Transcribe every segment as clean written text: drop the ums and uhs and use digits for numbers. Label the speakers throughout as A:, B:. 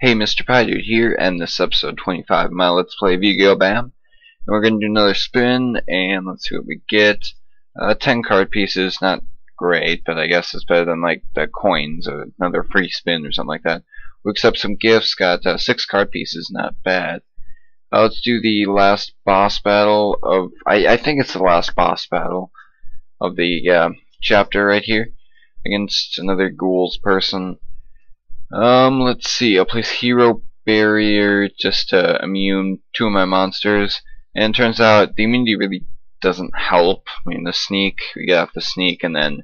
A: Hey, MrPidude here, and this is episode 25 of my Let's Play of Yugioh Bam. And we're going to do another spin, and let's see what we get. 10 card pieces, not great, but I guess it's better than like the coins or another free spin or something like that. We accept some gifts, got 6 card pieces, not bad. Let's do the last boss battle of, I think it's the last boss battle of the chapter right here, against another Ghouls person. Let's see, I'll place Hero Barrier just to immune 2 of my monsters, and it turns out the immunity really doesn't help. I mean, the sneak, we get off the sneak, and then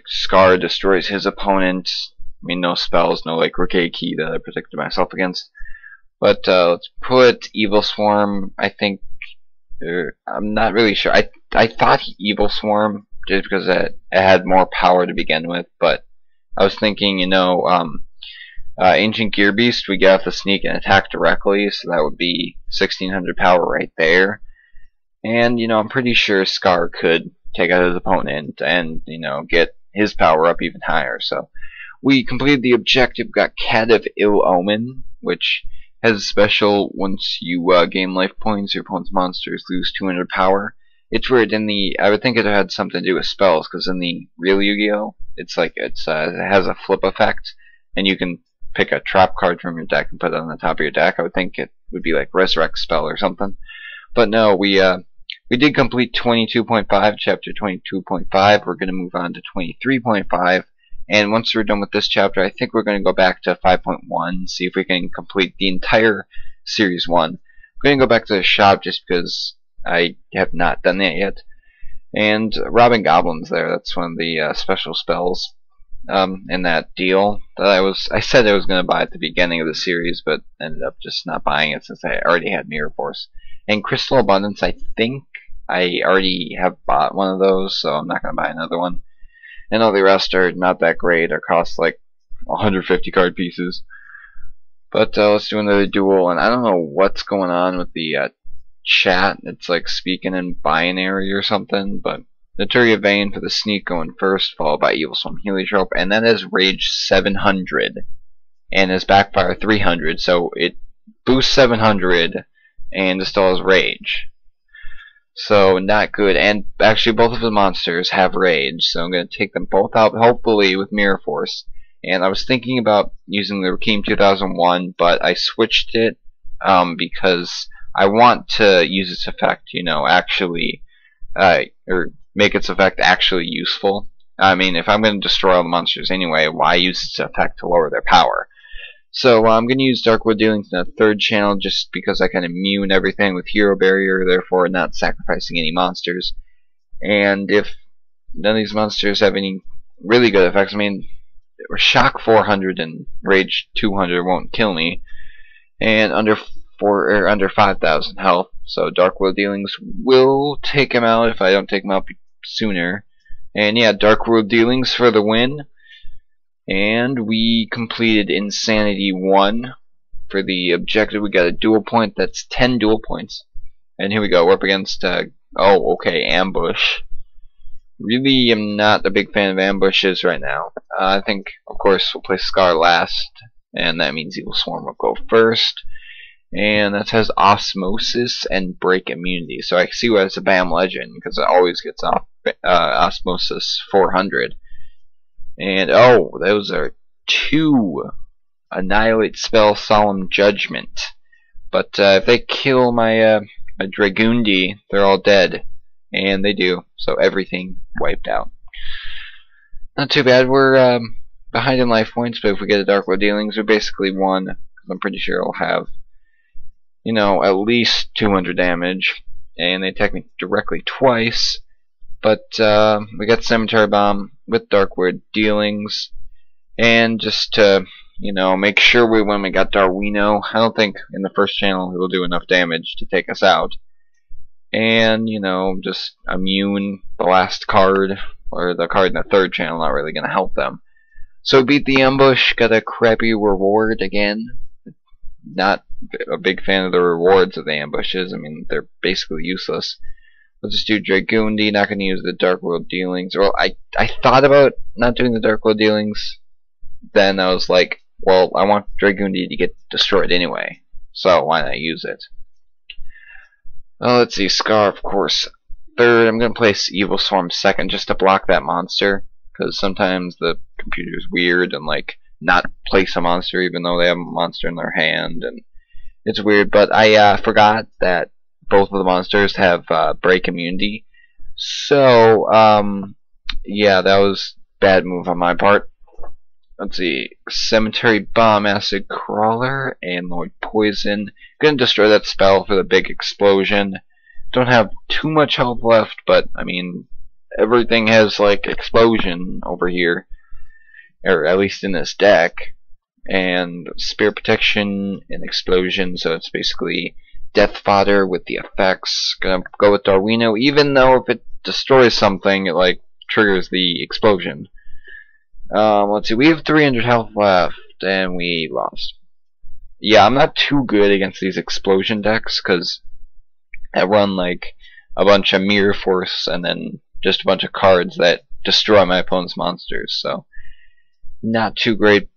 A: Scar destroys his opponent. I mean, no spells, no like Rikeki that I protected myself against. But let's put Evil Swarm, I think, I'm not really sure. I thought Evil Swarm, just because it had more power to begin with, but I was thinking, you know, Ancient Gear Beast, we get off the sneak and attack directly, so that would be 1600 power right there. And, you know, I'm pretty sure Scar could take out his opponent and, you know, get his power up even higher. So we completed the objective, got Cat of Ill Omen, which has a special, once you gain life points, your opponent's monsters lose 200 power. It's weird, in the, I would think it had something to do with spells, because in the real Yu-Gi-Oh! It's like, it has a flip effect, and you can pick a trap card from your deck and put it on the top of your deck. I would think it would be like Resurrect spell or something. But no, we did complete 22.5, chapter 22.5. We're going to move on to 23.5, and once we're done with this chapter, I think we're going to go back to 5.1, see if we can complete the entire Series 1. I'm going to go back to the shop just because I have not done that yet. And robbing goblins there, that's one of the special spells in that deal that I said I was going to buy at the beginning of the series, but ended up just not buying it since I already had Mirror Force. And Crystal Abundance, I think I already have bought one of those, so I'm not going to buy another one. And all the rest are not that great, or cost like 150 card pieces. But let's do another duel, and I don't know what's going on with the chat. It's like speaking in binary or something, but Noturia Vane for the sneak going first, followed by Evil Swarm Heliotrope, and that is Rage 700 and is Backfire 300, so it boosts 700 and it still has Rage. So not good, and actually both of the monsters have Rage, so I'm going to take them both out, hopefully with Mirror Force. And I was thinking about using the Rakim 2001, but I switched it because I want to use its effect, you know, actually, or make its effect actually useful. I mean, if I'm going to destroy all the monsters anyway, why use its effect to lower their power? So I'm going to use Darkwood Dealings in the 3rd channel just because I can immune everything with Hero Barrier, therefore not sacrificing any monsters. And if none of these monsters have any really good effects, I mean, Shock 400 and Rage 200 won't kill me, and under 5,000 health, so Darkwood Dealings will take him out if I don't take him out sooner. And yeah, Darkwood Dealings for the win. And we completed Insanity 1 for the objective. We got a dual point, that's 10 dual points. And here we go, we're up against, oh, okay, Ambush. Really am not a big fan of ambushes right now. I think, of course, we'll play Scar last, and that means Evil Swarm will go first. And that has Osmosis and Break Immunity. So I see why it's a BAM legend, because it always gets off Osmosis 400. And oh, those are 2 Annihilate Spell, Solemn Judgment. But if they kill my Dragundi, they're all dead. And they do, so everything wiped out. Not too bad, we're behind in life points, but if we get a Darkwood Dealings, we basically won, because I'm pretty sure it'll have, you know, at least 200 damage, and they attack me directly twice. But we got Cemetery Bomb with Darkwood Dealings, and just to, you know, make sure when we got Darwino, I don't think in the 1st channel it will do enough damage to take us out. And, you know, just immune the last card, or the card in the 3rd channel, not really going to help them. So beat the ambush, got a crappy reward again. Not a big fan of the rewards of the ambushes. I mean, they're basically useless. We'll just do Dragundi, not going to use the Darkwood Dealings. Well, I thought about not doing the Darkwood Dealings. Then I was like, well, I want Dragoondy to get destroyed anyway, so why not use it? Let's see, Scar, of course, third. I'm going to place Evil Swarm second just to block that monster, because sometimes the computer's weird and, like, not place a monster even though they have a monster in their hand, and it's weird. But I forgot that both of the monsters have break immunity, so, yeah, that was bad move on my part. Let's see, Cemetery Bomb, Acid Crawler, and Lord Poison. Gonna destroy that spell for the big explosion. Don't have too much health left, but I mean, everything has like explosion over here, or at least in this deck. And Spirit Protection and Explosion, so it's basically death fodder with the effects. Gonna go with Darwino, even though if it destroys something, it like triggers the explosion. Let's see, we have 300 health left, and we lost. Yeah, I'm not too good against these explosion decks, because I run like a bunch of Mirror Force, and then just a bunch of cards that destroy my opponent's monsters, so not too great.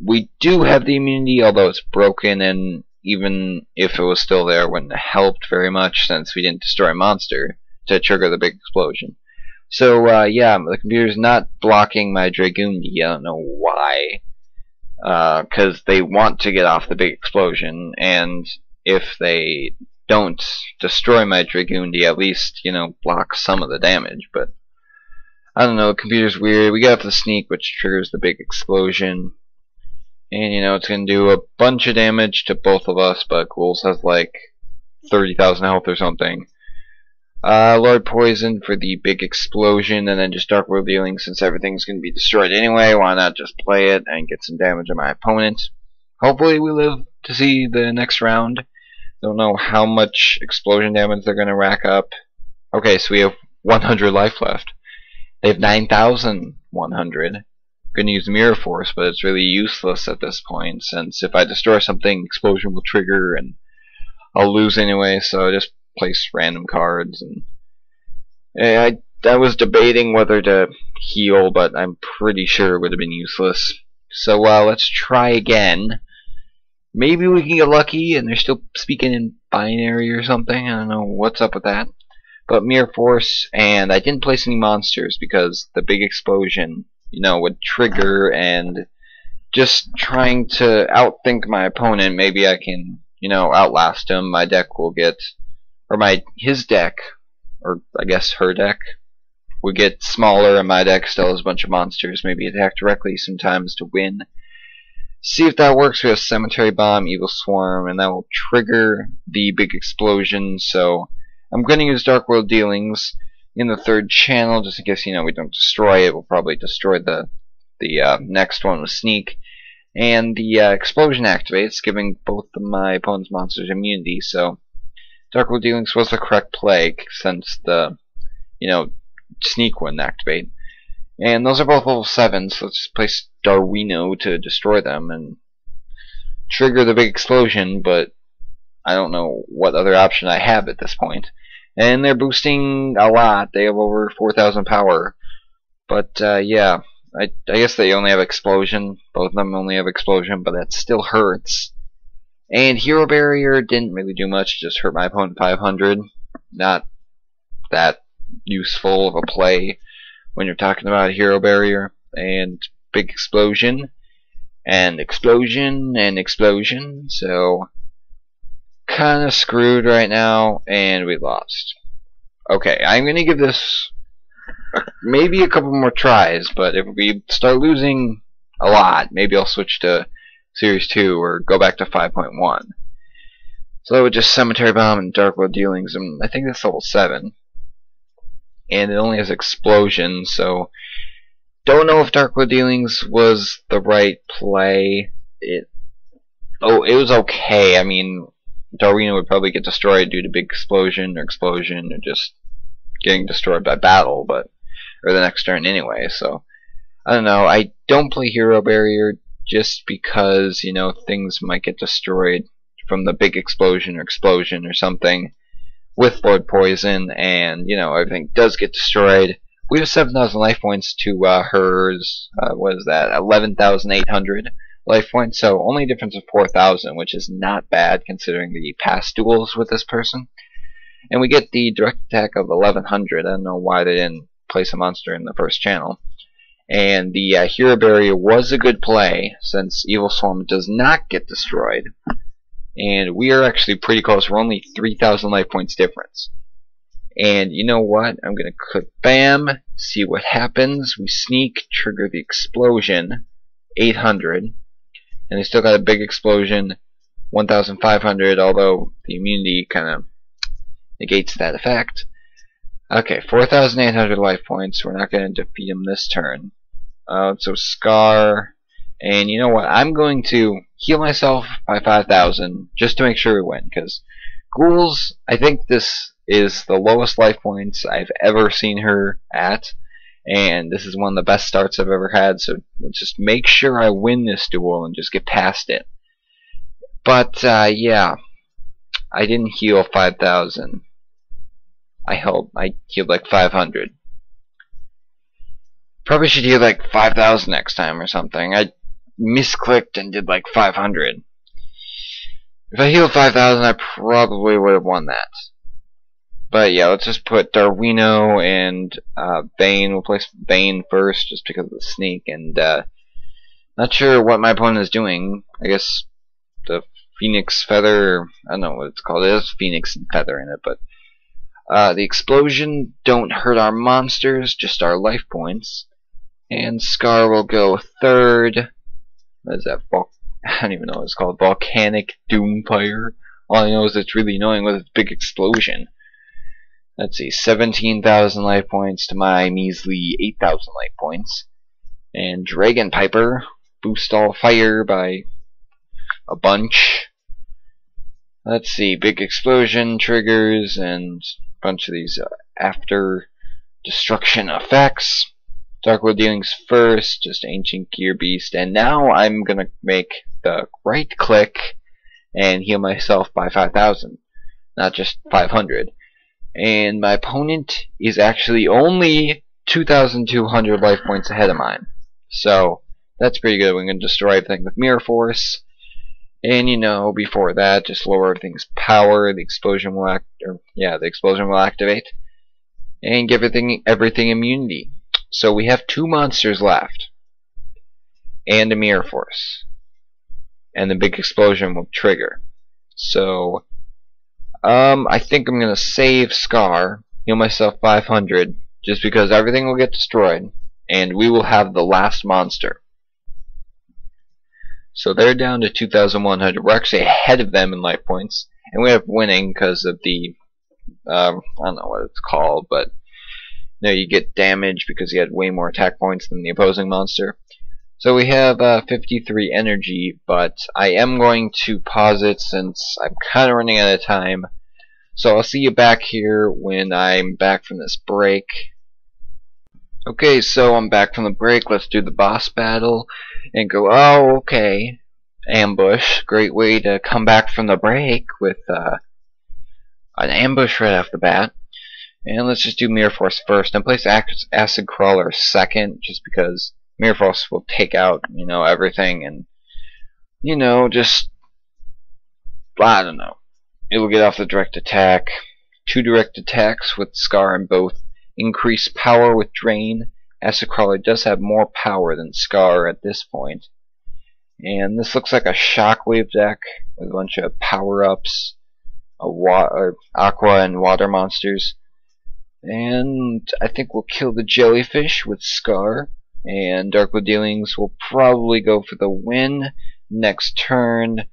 A: We do have the immunity, although it's broken, and even if it was still there, wouldn't have helped very much, since we didn't destroy a monster to trigger the big explosion. So, yeah, the computer's not blocking my Dragoondy. I don't know why. Because they want to get off the big explosion, and if they don't destroy my Dragoondy, at least, you know, block some of the damage. But, I don't know, the computer's weird. We got the sneak, which triggers the big explosion. And, you know, it's going to do a bunch of damage to both of us, but Ghouls has, like, 30,000 health or something. Lord Poison for the big explosion, and then just Dark World Dealing, since everything's going to be destroyed anyway. Why not just play it and get some damage on my opponent? Hopefully we live to see the next round. Don't know how much explosion damage they're going to rack up. Okay, so we have 100 life left. They have 9,100. Going to use Mirror Force, but it's really useless at this point, since if I destroy something, explosion will trigger, and I'll lose anyway, so I just place random cards. And I was debating whether to heal, but I'm pretty sure it would have been useless. So let's try again. Maybe we can get lucky and they're still speaking in binary or something. I don't know what's up with that. But Mirror Force, and I didn't place any monsters because the big explosion, you know, would trigger, and just trying to outthink my opponent, maybe I can, you know, outlast him. My deck will get, or his deck, or I guess her deck, would get smaller, and my deck still has a bunch of monsters. Maybe attack directly sometimes to win. See if that works. We have Cemetery Bomb, Evil Swarm, and that will trigger the big explosion. So I'm going to use Dark World Dealings in the third channel, just in case, you know, we don't destroy it. We'll probably destroy the next one with Sneak. And the explosion activates, giving both of my opponent's monsters immunity. So Dark World Dealings was the correct play, since the, you know, Sneak wouldn't activate. And those are both level 7, so let's just place Darwino to destroy them and trigger the big explosion, but I don't know what other option I have at this point. And they're boosting a lot. They have over 4,000 power. But, yeah, I guess they only have explosion. Both of them only have explosion, but that still hurts. And Hero Barrier didn't really do much, just hurt my opponent 500. Not that useful of a play when you're talking about Hero Barrier. And big explosion, and explosion, and explosion. So, kinda screwed right now, and we lost. Okay, I'm gonna give this maybe a couple more tries, but if we start losing a lot, maybe I'll switch to Series 2 or go back to 5.1. So with just Cemetery Bomb and Dark World Dealings, and I think that's level 7. And it only has Explosion, so don't know if Dark World Dealings was the right play. It was okay. I mean, Darwino would probably get destroyed due to big explosion, or just getting destroyed by battle, or the next turn anyway, so I don't know. I don't play Hero Barrier just because, you know, things might get destroyed from the big explosion or something with Lord Poison, and, you know, everything does get destroyed. We have 7,000 life points to hers, what is that, 11,800, life points, so only a difference of 4,000, which is not bad considering the past duels with this person. And we get the direct attack of 1100. I don't know why they didn't place a monster in the first channel. And the Hero Barrier was a good play, since Evil Swarm does not get destroyed. And we are actually pretty close. We're only 3,000 life points difference. And you know what? I'm going to click Bam, see what happens. We sneak, trigger the explosion, 800. And they still got a big explosion, 1,500, although the immunity kind of negates that effect. Okay, 4,800 life points. We're not going to defeat him this turn. So Scar, and you know what? I'm going to heal myself by 5,000 just to make sure we win. Because Ghouls, I think this is the lowest life points I've ever seen her at, and this is one of the best starts I've ever had. So let's just make sure I win this duel and just get past it. But yeah, I didn't heal 5,000. I healed like 500. Probably should heal like 5,000 next time or something. I misclicked and did like 500. If I healed 5,000, I probably would have won that. But yeah, let's just put Darwino and Bane. We'll place Bane first just because of the sneak. And not sure what my opponent is doing. I guess the Phoenix Feather, I don't know what it's called. It has Phoenix and Feather in it, but the explosion don't hurt our monsters, just our life points. And Scar will go third. What is that? I don't even know what it's called. Volcanic Doomfire. All I know is it's really annoying with its big explosion. Let's see, 17,000 life points to my measly 8,000 life points. And Dragon Piper, boost all fire by a bunch. Let's see, big explosion triggers and a bunch of these after destruction effects. Dark World Dealings first, just Ancient Gear Beast, and now I'm gonna make the right click and heal myself by 5,000, not just 500. And my opponent is actually only 2,200 life points ahead of mine, so that's pretty good. We're gonna destroy everything with Mirror Force. And you know, before that, just lower everything's power. The explosion will activate, and give everything immunity. So we have 2 monsters left, and a Mirror Force, and the big explosion will trigger. So, I think I'm gonna save Scar, heal myself 500, just because everything will get destroyed, and we will have the last monster. So they're down to 2,100. We're actually ahead of them in life points, and we have winning because of the I don't know what it's called, but you know, you get damage because you had way more attack points than the opposing monster. So we have 53 energy, but I am going to pause it since I'm kind of running out of time. So I'll see you back here when I'm back from this break. Okay, so I'm back from the break. Let's do the boss battle and go, oh, okay. Ambush. Great way to come back from the break with an ambush right off the bat. And let's just do Mirror Force first and place Acid Crawler second, just because Mirror Force will take out, you know, everything and, you know, just, I don't know. It will get off the direct attack. 2 direct attacks with Scar and both increase power with Drain. Acid Crawler does have more power than Scar at this point. And this looks like a Shockwave deck with a bunch of power-ups, aqua and water monsters. And I think we'll kill the jellyfish with Scar. And Dark World Dealings will probably go for the win next turn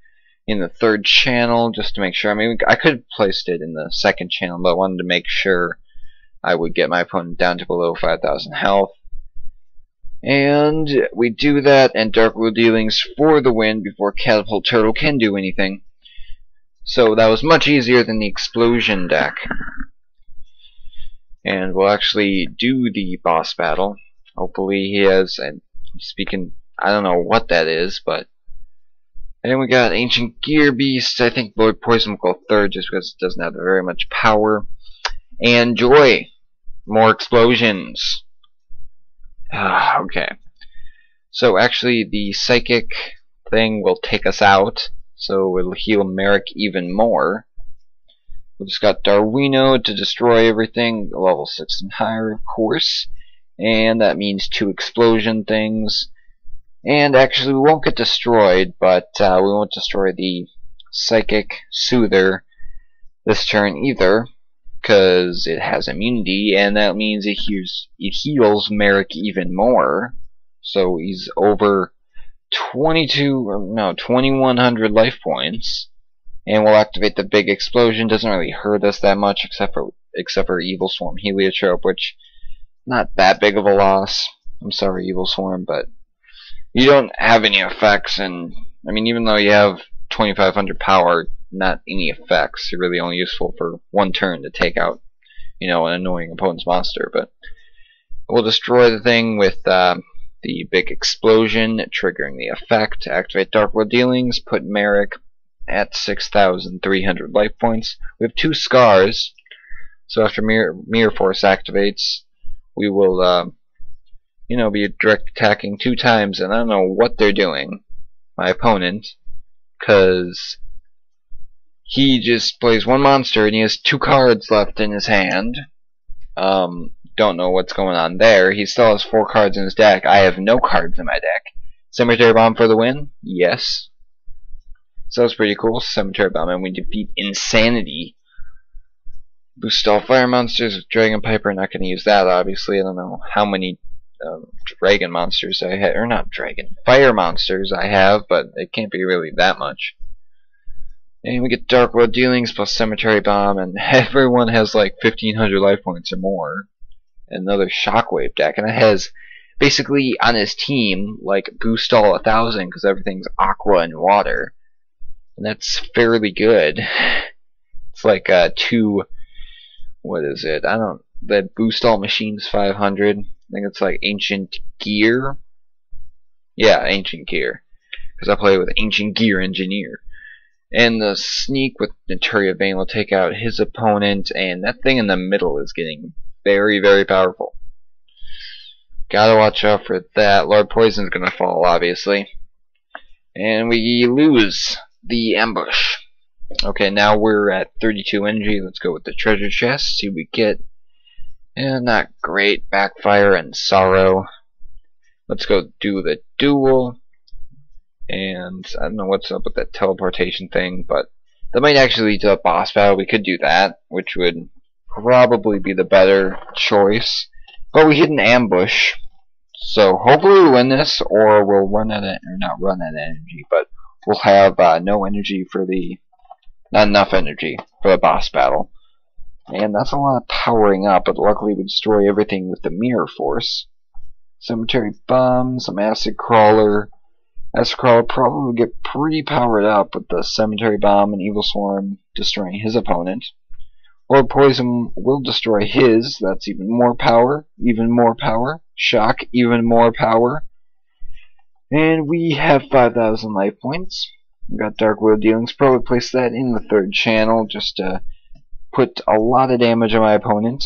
A: in the 3rd channel, just to make sure. I mean, I could have placed it in the 2nd channel, but I wanted to make sure I would get my opponent down to below 5,000 health. And we do that, and Dark World Dealings for the win before Catapult Turtle can do anything. So that was much easier than the Explosion deck. And we'll actually do the boss battle. Hopefully he has, and speaking, I don't know what that is, but. And then we got Ancient Gear Beast. I think Lord Poison will go 3rd just because it doesn't have very much power. And Joy. More explosions. Okay. So actually the Psychic thing will take us out, so it'll heal Merrick even more. We just got Darwino to destroy everything, level 6 and higher, of course. And that means 2 explosion things. And actually, we won't get destroyed, but we won't destroy the Psychic Soother this turn either, because it has immunity, and that means it heals Merrick even more. So he's over 2100 life points. And we'll activate the big explosion. Doesn't really hurt us that much, except for Evil Swarm Heliotrope, which not that big of a loss. I'm sorry, Evil Swarm, but you don't have any effects, and I mean, even though you have 2500 power, not any effects. You're really only useful for one turn to take out, an annoying opponent's monster. But we'll destroy the thing with the big explosion, triggering the effect. Activate Dark World Dealings. Put Merrick at 6,300 life points. We have 2 scars, so after Mirror Force activates, we will, be direct attacking 2 times, and I don't know what they're doing, my opponent, because he just plays 1 monster and he has 2 cards left in his hand. Don't know what's going on there. He still has 4 cards in his deck. I have no cards in my deck. Cemetery Bomb for the win? Yes. So that's pretty cool. Cemetery Bomb, and we defeat Insanity. Boost all fire monsters with Dragon Piper. Not going to use that, obviously. I don't know how many dragon monsters I have, or not dragon, fire monsters I have, but it can't be really that much. And we get Dark World Dealings plus Cemetery Bomb, and everyone has like 1500 life points or more. Another Shockwave deck, and it has basically on his team like boost all 1000 because everything's aqua and water. And that's fairly good. It's like 2. What is it? That boost all machines 500. I think it's like Ancient Gear. Yeah, Ancient Gear. Because I play with Ancient Gear Engineer. And the Sneak with Naturia Vein will take out his opponent. And that thing in the middle is getting very, very powerful. Gotta watch out for that. Lord Poison's gonna fall, obviously. And we lose the ambush. Okay, now we're at 32 energy. Let's go with the treasure chest. See what we get. And not great. Backfire and Sorrow. Let's go do the duel. And I don't know what's up with that teleportation thing, but that might actually lead to a boss battle. We could do that, which would probably be the better choice. But we hit an ambush. So hopefully we win this, or we'll run out of, or not run out of energy, but we'll have no energy for not enough energy for the boss battle. And that's a lot of powering up, but luckily we destroy everything with the Mirror Force. Cemetery Bomb, some Acid Crawler. Acid Crawler probably will get pretty powered up with the Cemetery Bomb and Evil Swarm destroying his opponent. Lord Poison will destroy his. That's even more power. Even more power. Shock, even more power. And we have 5,000 life points. We got Dark World Dealings. Probably place that in the 3rd channel just to put a lot of damage on my opponent.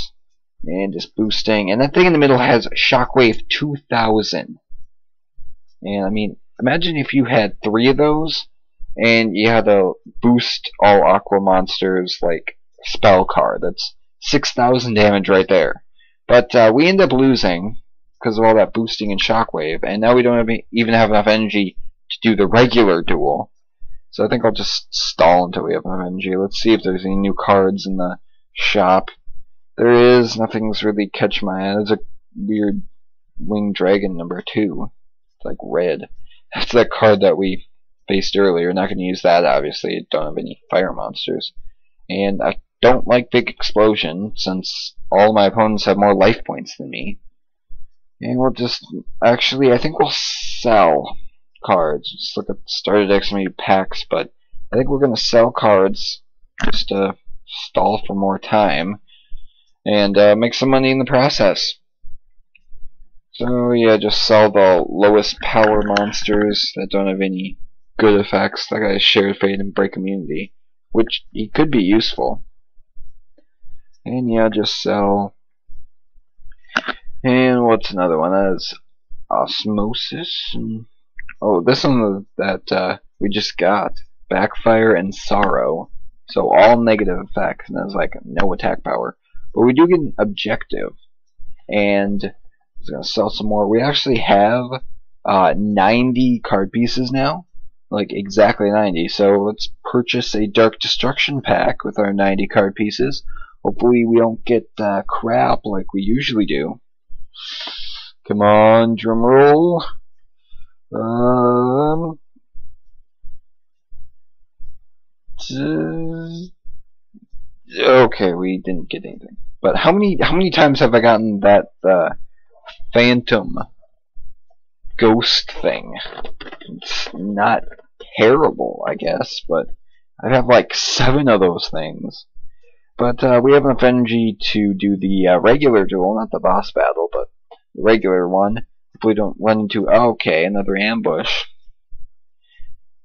A: And just boosting. And that thing in the middle has Shockwave 2000. And I mean, imagine if you had 3 of those and you had to boost all Aqua monsters like spell card. That's 6,000 damage right there. But we end up losing because of all that boosting and Shockwave, and now we don't even have enough energy to do the regular duel. So I think I'll just stall until we have enough energy. Let's see if there's any new cards in the shop. There is. Nothing's really catch my eye. There's a weird Winged Dragon number 2. It's like red. That's that card that we faced earlier. Not going to use that, obviously. Don't have any fire monsters. And I don't like Big Explosion, since all my opponents have more life points than me. And we'll just... Actually, I think we'll sell cards. Just look at starter decks and maybe packs, but I think we're going to sell cards just to stall for more time and make some money in the process. So yeah, just sell the lowest power monsters that don't have any good effects. That guy has Shared Fate and Break Immunity, which he could be useful. And yeah, just sell. And what's another one? That is Osmosis. And Oh, this one that we just got. Backfire and Sorrow. So all negative effects, and there's like no attack power. But we do get an objective. And I was going to sell some more. We actually have 90 card pieces now. Like exactly 90. So let's purchase a Dark Destruction pack with our 90 card pieces. Hopefully we don't get crap like we usually do. Come on, drum roll. Okay, we didn't get anything. But how many times have I gotten that phantom ghost thing? It's not terrible, I guess, but I have like 7 of those things. But we have enough energy to do the regular duel, not the boss battle, but the regular one. If we don't run into, okay, another ambush.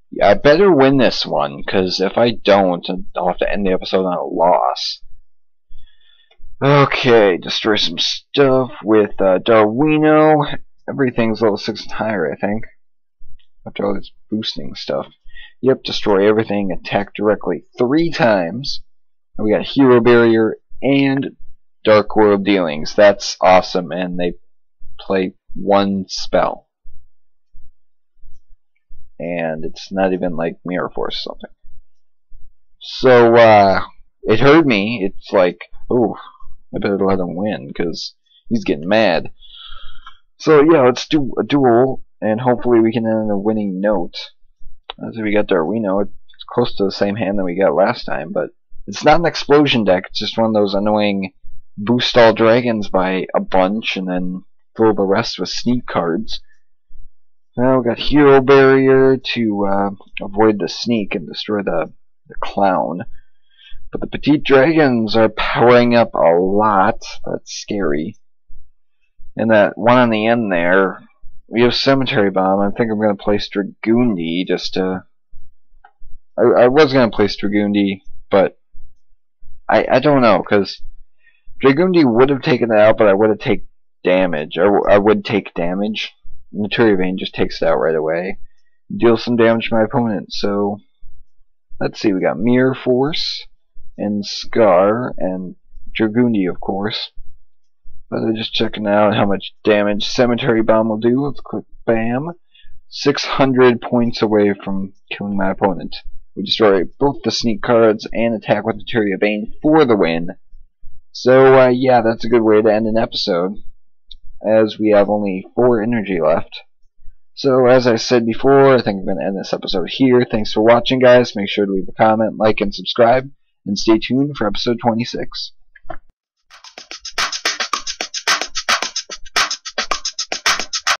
A: Yeah, I better win this one, because if I don't, I'll have to end the episode on a loss. Okay, destroy some stuff with Darwino. Everything's level 6 and higher, I think. After all this boosting stuff. Yep, destroy everything, attack directly 3 times. And we got Hero Barrier and Dark World Dealings. That's awesome, and they play 1 spell. And it's not even like Mirror Force or something. So, it heard me. It's like, oh, I better let him win, because he's getting mad. So, yeah, let's do a duel, and hopefully we can end on a winning note. As we got Darwino, it's close to the same hand that we got last time, but it's not an explosion deck, it's just one of those annoying boost all dragons by a bunch, and then fill the rest with sneak cards. Now we got Hero Barrier to avoid the sneak and destroy the clown. But the petite dragons are powering up a lot. That's scary. And that one on the end there, we have Cemetery Bomb. I think I'm going to place Dragundi just to... I was going to place Dragundi, but I don't know, because Dragundi would have taken it out, but I would have taken damage. I would take damage. Naturia Vein just takes it out right away. Deal some damage to my opponent. So, let's see, we got Mirror Force, and Scar, and Dragundi, of course. But I'm just checking out how much damage Cemetery Bomb will do. Let's click BAM. 600 points away from killing my opponent. We destroy both the sneak cards and attack with Naturia Vein for the win. So, yeah, that's a good way to end an episode, as we have only 4 energy left. So, as I said before, I think I'm going to end this episode here. Thanks for watching, guys. Make sure to leave a comment, like, and subscribe. And stay tuned for episode 26.